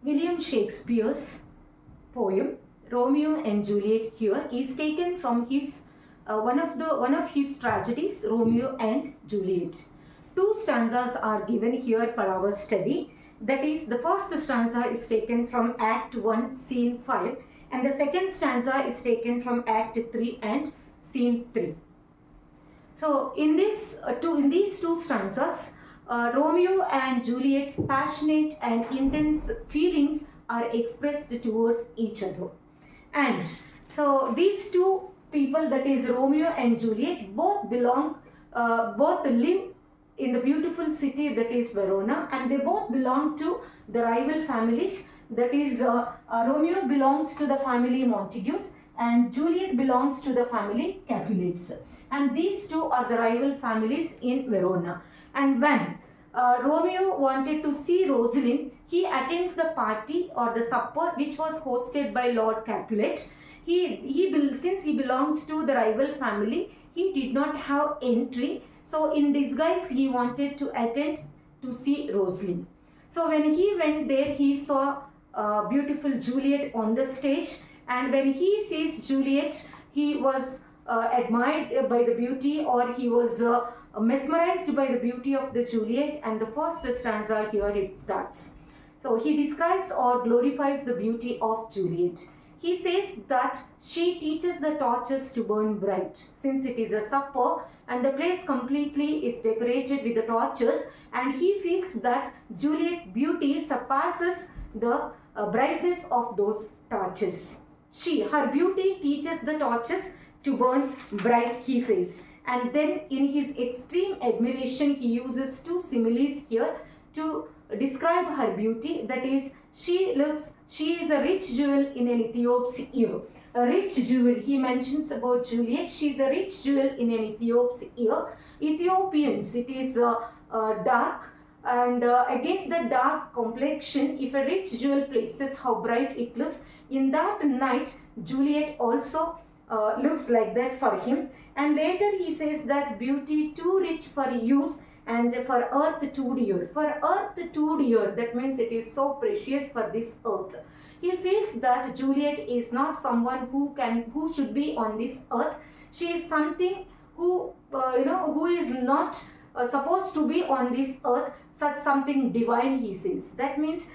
William Shakespeare's poem Romeo and Juliet here is taken from his one of his tragedies, Romeo and Juliet. Two stanzas are given here for our study. That is, the first stanza is taken from Act 1, Scene 5, and the second stanza is taken from Act 3 and Scene 3. So, in these two stanzas, Romeo and Juliet's passionate and intense feelings are expressed towards each other. And so, these two people, that is Romeo and Juliet, both live in the beautiful city that is Verona, and they both belong to the rival families. That is, Romeo belongs to the family Montagues and Juliet belongs to the family Capulets. And these two are the rival families in Verona. And when Romeo wanted to see Rosalind, he attends the party or the supper which was hosted by Lord Capulet. Since he belongs to the rival family, he did not have entry. So in disguise, he wanted to attend to see Rosalind. So when he went there, he saw beautiful Juliet on the stage. And when he sees Juliet, he was admired by the beauty, or he was mesmerized by the beauty of the Juliet. And the first stanza here it starts. So he describes or glorifies the beauty of Juliet. He says that she teaches the torches to burn bright, since it is a supper and the place completely is decorated with the torches, and he feels that Juliet's beauty surpasses the brightness of those torches. Her beauty teaches the torches to burn bright, he says. And then in his extreme admiration, he uses two similes here to describe her beauty. That is, she is a rich jewel in an Ethiop's ear. A rich jewel, he mentions about Juliet. She is a rich jewel in an Ethiop's ear. Ethiopians, it is dark, and against the dark complexion, if a rich jewel places how bright it looks, in that night, Juliet also looks like that for him. And later he says that beauty too rich for use and for earth too dear. For earth too dear, that means it is so precious for this earth. He feels that Juliet is not someone who should be on this earth. She is something who is not supposed to be on this earth, such something divine, he says. That means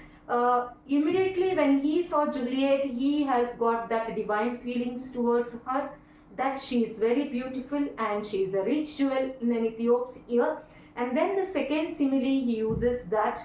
immediately when he saw Juliet, he has got that divine feelings towards her, that she is very beautiful and she is a rich jewel in an Ethiop's ear. And then the second simile he uses, that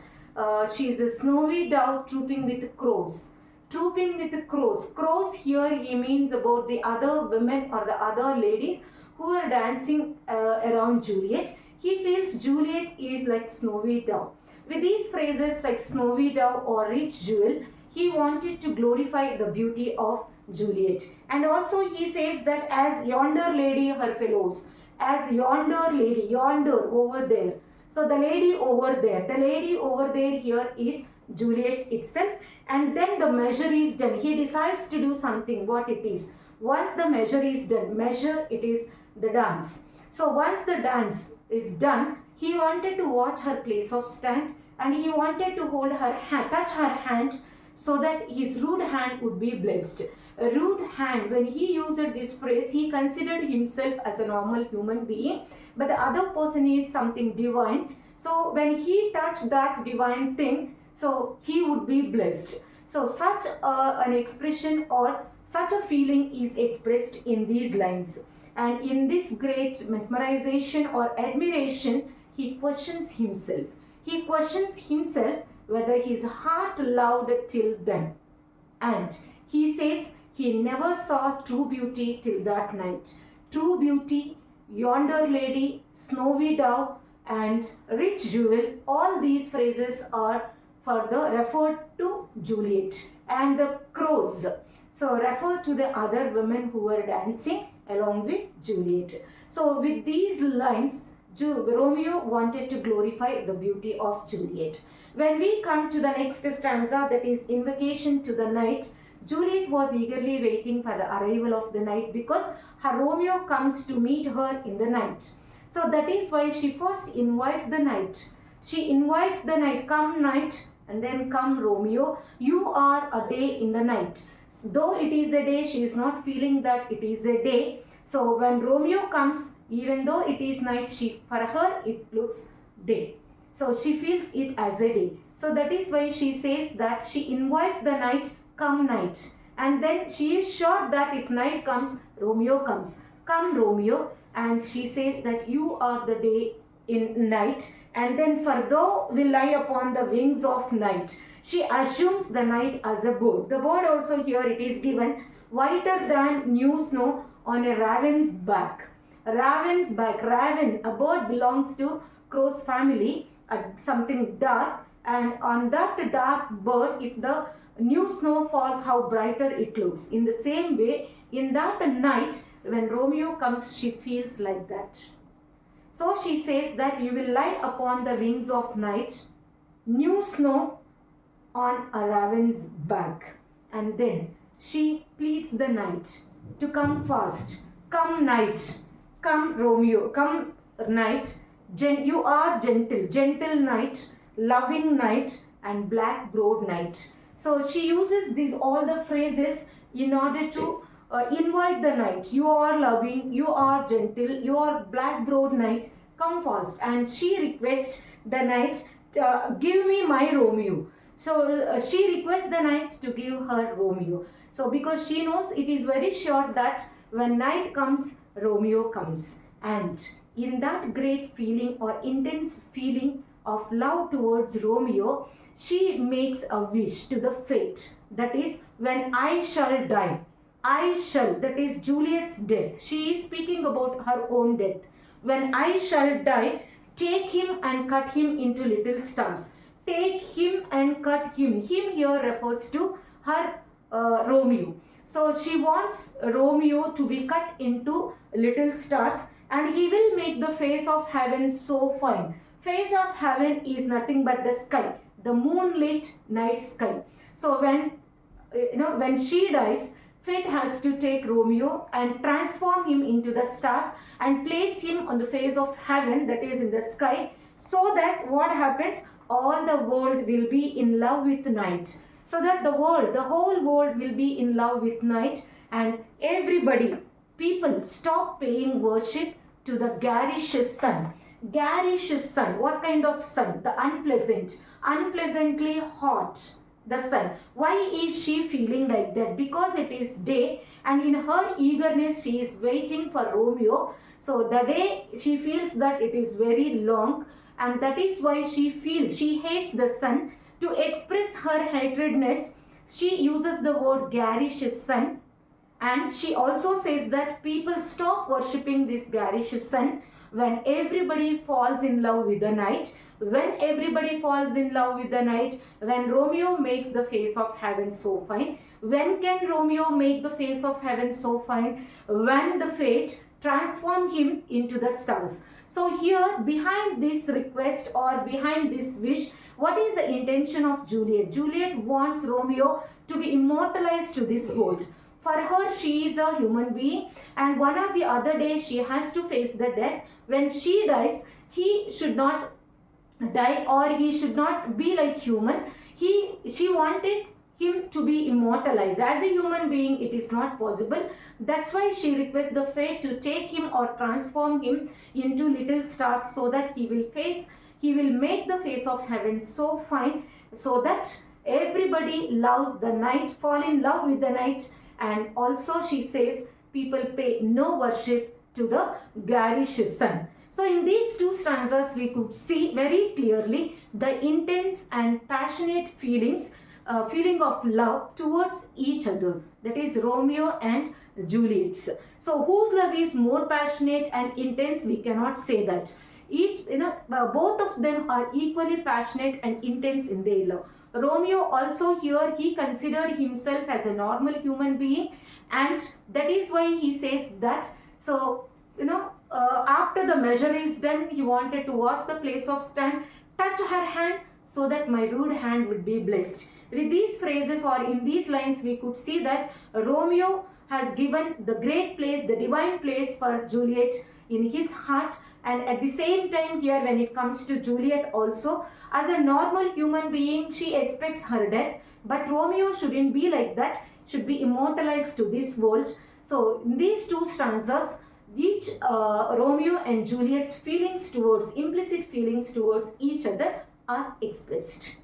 she is a snowy dove trooping with crows. Trooping with crows. Crows here he means about the other women or the other ladies who are dancing around Juliet. He feels Juliet is like snowy dove. With these phrases like snowy dove or rich jewel, he wanted to glorify the beauty of Juliet. And also he says that as yonder lady her fellows, as yonder lady, yonder over there. So the lady over there here is Juliet itself. And then the measure is done. He decides to do something, what it is. Once the measure is done, it is the dance. So once the dance is done, he wanted to watch her place of stand, and he wanted to hold her hand, touch her hand, so that his rude hand would be blessed. A rude hand, when he used this phrase, he considered himself as a normal human being, but the other person is something divine. So when he touched that divine thing, so he would be blessed. So such an expression or such a feeling is expressed in these lines. And in this great mesmerization or admiration, he questions himself. He questions himself whether his heart loved till then. And he says he never saw true beauty till that night. True beauty, yonder lady, snowy dove, and rich jewel, all these phrases are further referred to Juliet. And the crows, so refer to the other women who were dancing along with Juliet. So with these lines, Romeo wanted to glorify the beauty of Juliet. When we come to the next stanza, that is Invocation to the Night, Juliet was eagerly waiting for the arrival of the night, because her Romeo comes to meet her in the night. So that is why she first invites the night. She invites the night, come night, And then come Romeo, you are a day in the night. Though it is a day, she is not feeling that it is a day. So when Romeo comes, even though it is night, for her it looks day. So she feels it as a day. So that is why she says that she invites the night, come night. And then she is sure that if night comes, Romeo comes. Come Romeo. And she says that you are the day in night. And then for thou will lie upon the wings of night. She assumes the night as a bird. The bird also here it is given whiter than new snow on a raven's back. Raven's back. Raven, a bird belongs to crow's family, something dark, and on that dark bird, if the new snow falls, how brighter it looks. In the same way, in that night, when Romeo comes, she feels like that. So she says that you will lie upon the wings of night, new snow on a raven's back. And then she pleads the night to come fast. Come night, come Romeo, come night. You are gentle, gentle night, loving night, and black broad night. So she uses these all the phrases in order to invite the night. You are loving, you are gentle, you are black broad night, come fast. And she requests the night, give me my Romeo. So she requests the night to give her Romeo. So because she knows it is very sure that when night comes, Romeo comes. And in that great feeling or intense feeling of love towards Romeo, she makes a wish to the fate. That is, when I shall die, I shall, that is Juliet's death. She is speaking about her own death. When I shall die, take him and cut him into little stars. Take him and cut him. Him here refers to her Romeo. So she wants Romeo to be cut into little stars, and he will make the face of heaven so fine. Face of heaven is nothing but the sky, the moonlit night sky. So when she dies, fate has to take Romeo and transform him into the stars and place him on the face of heaven, that is in the sky, so that what happens? All the world will be in love with night. So that the whole world will be in love with night, and everybody, people stop paying worship to the garish sun. Garish sun, what kind of sun? The unpleasant, unpleasantly hot, the sun. Why is she feeling like that? Because it is day, and in her eagerness she is waiting for Romeo. So the day she feels that it is very long, and that is why she hates the sun. To express her hatredness, she uses the word garish sun, and she also says that people stop worshipping this garish sun when everybody falls in love with the night. When everybody falls in love with the night, when Romeo makes the face of heaven so fine. When can Romeo make the face of heaven so fine? When the fate transform him into the stars. So here, behind this request or behind this wish, what is the intention of Juliet? Juliet wants Romeo to be immortalized to this world. For her, she is a human being, and one or the other day she has to face the death. When she dies, he should not die, or he should not be like human. She wanted him to be immortalized. As a human being, it is not possible. That's why she requests the fate to take him or transform him into little stars, so that he will make the face of heaven so fine, so that everybody loves the night, fall in love with the night. And also she says people pay no worship to the garish sun. So in these two stanzas we could see very clearly the intense and passionate feeling of love towards each other, that is Romeo and Juliet's. So whose love is more passionate and intense, we cannot say that. Both of them are equally passionate and intense in their love. Romeo also here, he considered himself as a normal human being, and that is why he says that. So after the measure is done, he wanted to wash the place of stand, touch her hand, so that my rude hand would be blessed. With these phrases or in these lines, we could see that Romeo has given the great place, the divine place for Juliet in his heart, And at the same time here, when it comes to Juliet also, as a normal human being, she expects her death, but Romeo shouldn't be like that, should be immortalized to this world. So in these two stanzas, each Romeo and Juliet's feelings towards, implicit feelings towards each other are expressed.